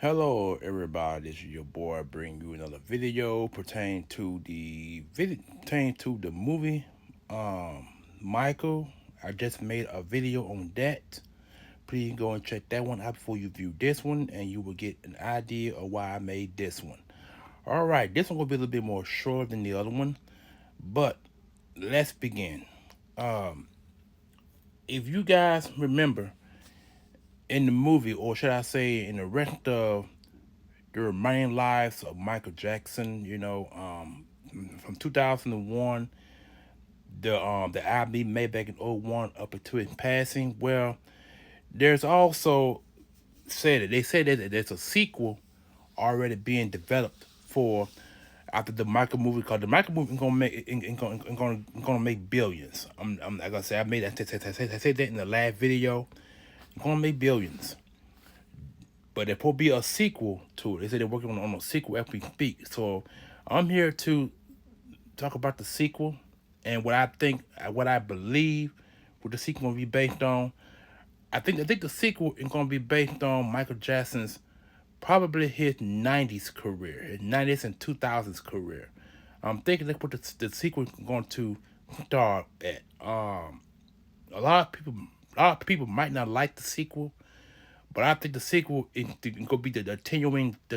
Hello everybody, this is your boy bringing you another video pertaining to the movie Michael. I just made a video on that. Please go and check that one out before you view this one and you will get an idea of why I made this one. Alright, this one will be a little bit more short than the other one, but let's begin. Um if you guys remember in the movie, or should I say in the rest of the remaining lives of Michael Jackson, from 2001, the album he made back in '01 up until his passing. Well, there's also said that they said that there's a sequel already being developed for after the Michael movie, because the Michael movie is gonna make gonna make billions. I'm like I said, I said that in the last video. It's gonna make billions. But there will be a sequel to it. They said they're working on a sequel as we speak. So I'm here to talk about the sequel and what I think, what I believe, what the sequel will be based on. I think the sequel is going to be based on Michael Jackson's probably his '90s career, his '90s and 2000s career. I'm thinking that's what the sequel is going to start at. A lot of people, might not like the sequel, but I think the sequel is going to be the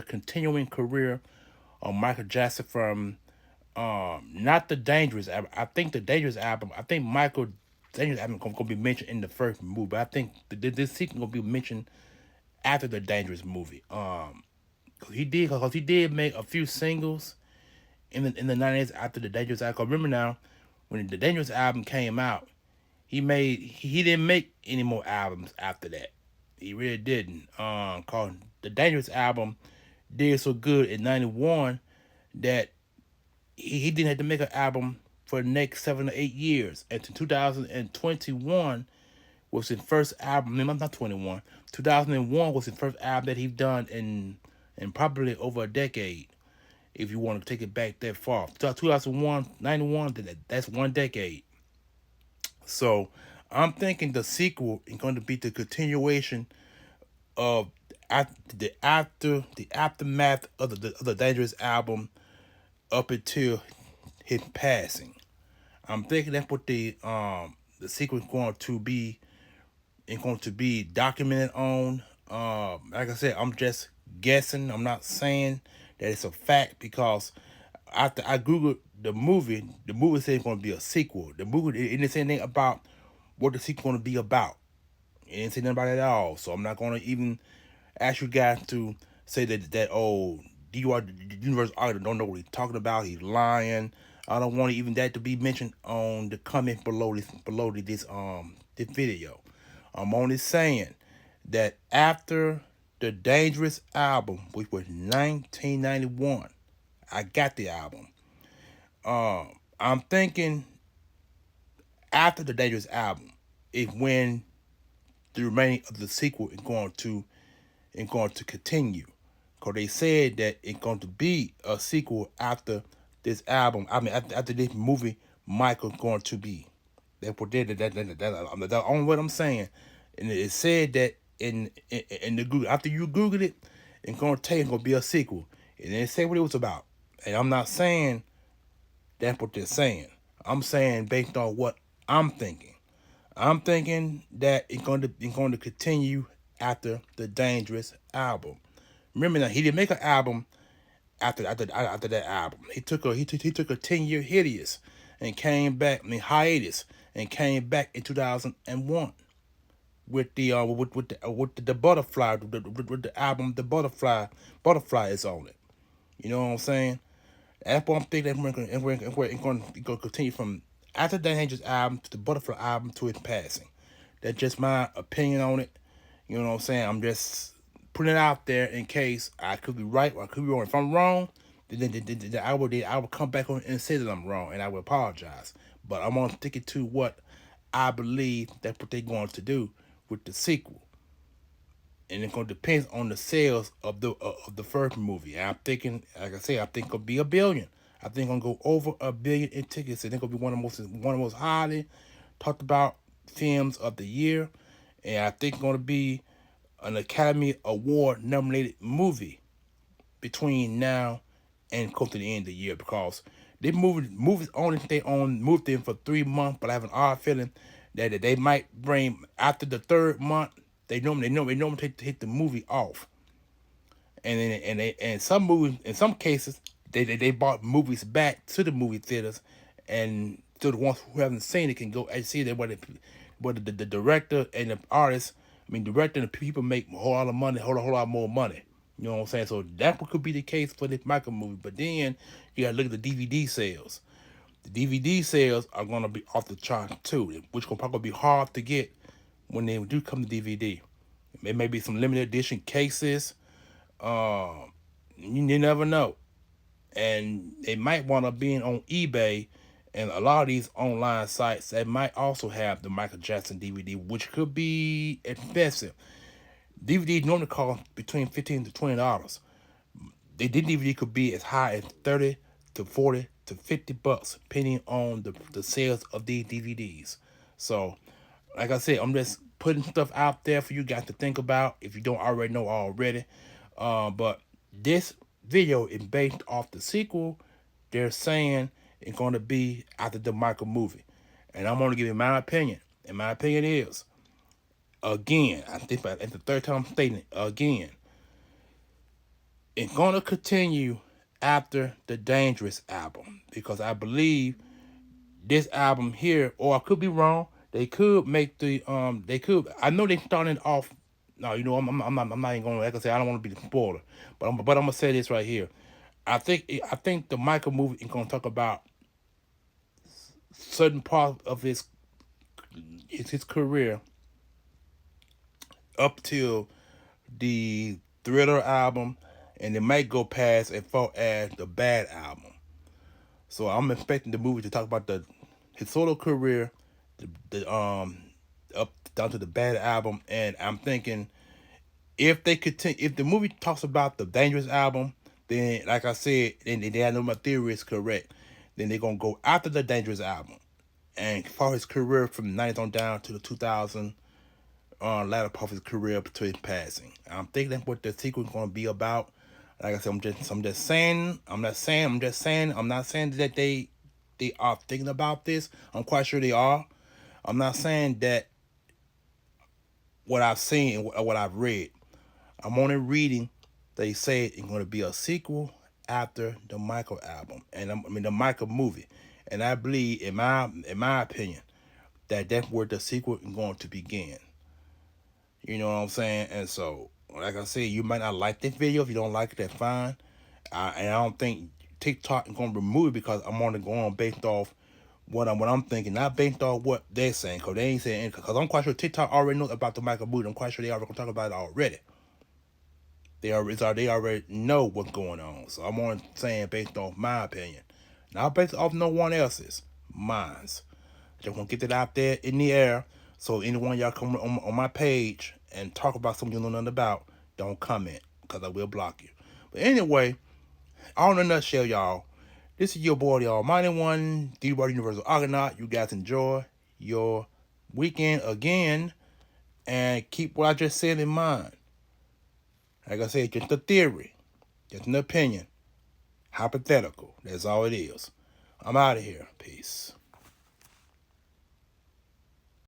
continuing career of Michael Jackson from not the Dangerous album. I think the Dangerous album. I think Michael Dangerous album gonna be mentioned in the first movie. But I think this sequel gonna be mentioned after the Dangerous movie. Cause he did make a few singles in the '90s after the Dangerous album. 'Cause remember now, when the Dangerous album came out, he didn't make any more albums after that. He really didn't. Cause the Dangerous album did so good in '91 that he didn't have to make an album for the next 7 or 8 years. And to 2021 was his first album. I'm not 21. 2001 was his first album that he done in probably over a decade. If you want to take it back that far, 2001, 91, that's one decade. So I'm thinking the sequel is going to be the continuation of the aftermath of the Dangerous album up until his passing. I'm thinking that's what the sequel is going to be, documented on. Like I said, I'm just guessing. I'm not saying that it's a fact, because after I googled the movie said it's going to be a sequel. The movie it didn't say anything about what the sequel going to be about. It didn't say nothing about it at all. So I'm not going to even ask you guys to say that oh, the universe author don't know what he's talking about. He's lying. I don't want even that to be mentioned on the comment below this video. I'm only saying that after the Dangerous album, which was 1991, I got the album. I'm thinking after the Dangerous album is when the remaining of the sequel is going to continue. Because they said that it's going to be a sequel after this album. I mean, after this movie, Michael's going to be. That's what that's only what I'm saying. And it said that in the Google, after you Google it, it's going to tell you it's going to be a sequel. And they say what it was about. And I'm not saying that's what they're saying. I'm saying based on what I'm thinking. I'm thinking that it's going to continue after the Dangerous album. Remember now, he didn't make an album after that album. He took a 10-year hiatus and came back. I mean hiatus, and came back in 2001 with the butterfly with the album the butterfly is on it. You know what I'm saying? That's what I'm thinking. We're going to continue from after the Dangerous album to the Butterfly album to its passing. That's just my opinion on it. You know what I'm saying? I'm just putting it out there in case I could be right or I could be wrong. If I'm wrong, then I will come back on and say that I'm wrong, and I will apologize. But I'm gonna stick it to what I believe that's what they're going to do with the sequel, and it's gonna depend on the sales of the first movie. And I'm thinking, like I say, I think it'll be a billion. I think I'm gonna go over a billion in tickets. I think it'll be one of the most highly talked about films of the year, and I think it's gonna be an Academy Award nominated movie between now and close to the end of the year, because this movies only stay on moved in for 3 months, but I have an odd feeling that they might bring after the third month. They normally hit the movie off, and then and some movies, in some cases, they brought movies back to the movie theaters, and so the ones who haven't seen it can go and see that what the director and the artist, I mean director and the people make a whole lot of money, whole lot more money. You know what I'm saying? So that could be the case for this Michael movie. But then you gotta look at the DVD sales. The DVD sales are gonna be off the chart too, which will probably be hard to get when they do come to DVD. It may be some limited edition cases. You never know. And they might want to be on eBay and a lot of these online sites that might also have the Michael Jackson DVD, which could be expensive. DVDs normally cost between $15 to $20. The DVD could be as high as 30 to 40 to $50, depending on the sales of these DVDs. So, like I said, I'm just putting stuff out there for you guys to think about if you don't already know already. But this video is based off the sequel they're saying it's going to be after the Michael movie. And I'm going to give you my opinion. And my opinion is, again, I think that's the third time I'm stating it, again, it's going to continue after the Dangerous album. Because I believe this album here, or I could be wrong, they could make the, I know they started off, no, you know, I'm not even going to, like I say, I don't want to be the spoiler. But I'm going to say this right here. I think the Michael movie is going to talk about certain part of his career up till the Thriller album, and it might go past as far as the Bad album. So I'm expecting the movie to talk about his solo career, the up down to the Bad album, and I'm thinking if they continue, if the movie talks about the Dangerous album, then like I said, and I know my theory is correct, then they're gonna go after the Dangerous album and follow his career from the 90s on down to the 2000 latter part of his career up to his passing. I'm thinking that's what the sequel is going to be about. Like I said, I'm just saying. I'm not saying that they are thinking about this. I'm quite sure they are. I'm not saying that what I've seen or what I've read. I'm only reading they say it's going to be a sequel after the Michael album, and the Michael movie. And I believe, in my opinion, that that's where the sequel is going to begin. You know what I'm saying? And so, like I said, you might not like this video. If you don't like it, that's fine. And I don't think TikTok is going to remove it, because I'm only going based off what I'm thinking, not based off what they're saying. Because they ain't saying anything. Because I'm quite sure TikTok already knows about the Michael movie. I'm quite sure they already going to talk about it already. They already know what's going on. So I'm only saying based off my opinion. Not based off no one else's. Mine's. Just want to get that out there in the air. So anyone of y'all come on my page and talk about something you don't know nothing about, don't comment, because I will block you. But anyway, all in a nutshell, y'all, this is your boy, the Almighty One, the Universal Argonaut. You guys enjoy your weekend again, and keep what I just said in mind. Like I said, just a theory, just an opinion, hypothetical. That's all it is. I'm out of here. Peace.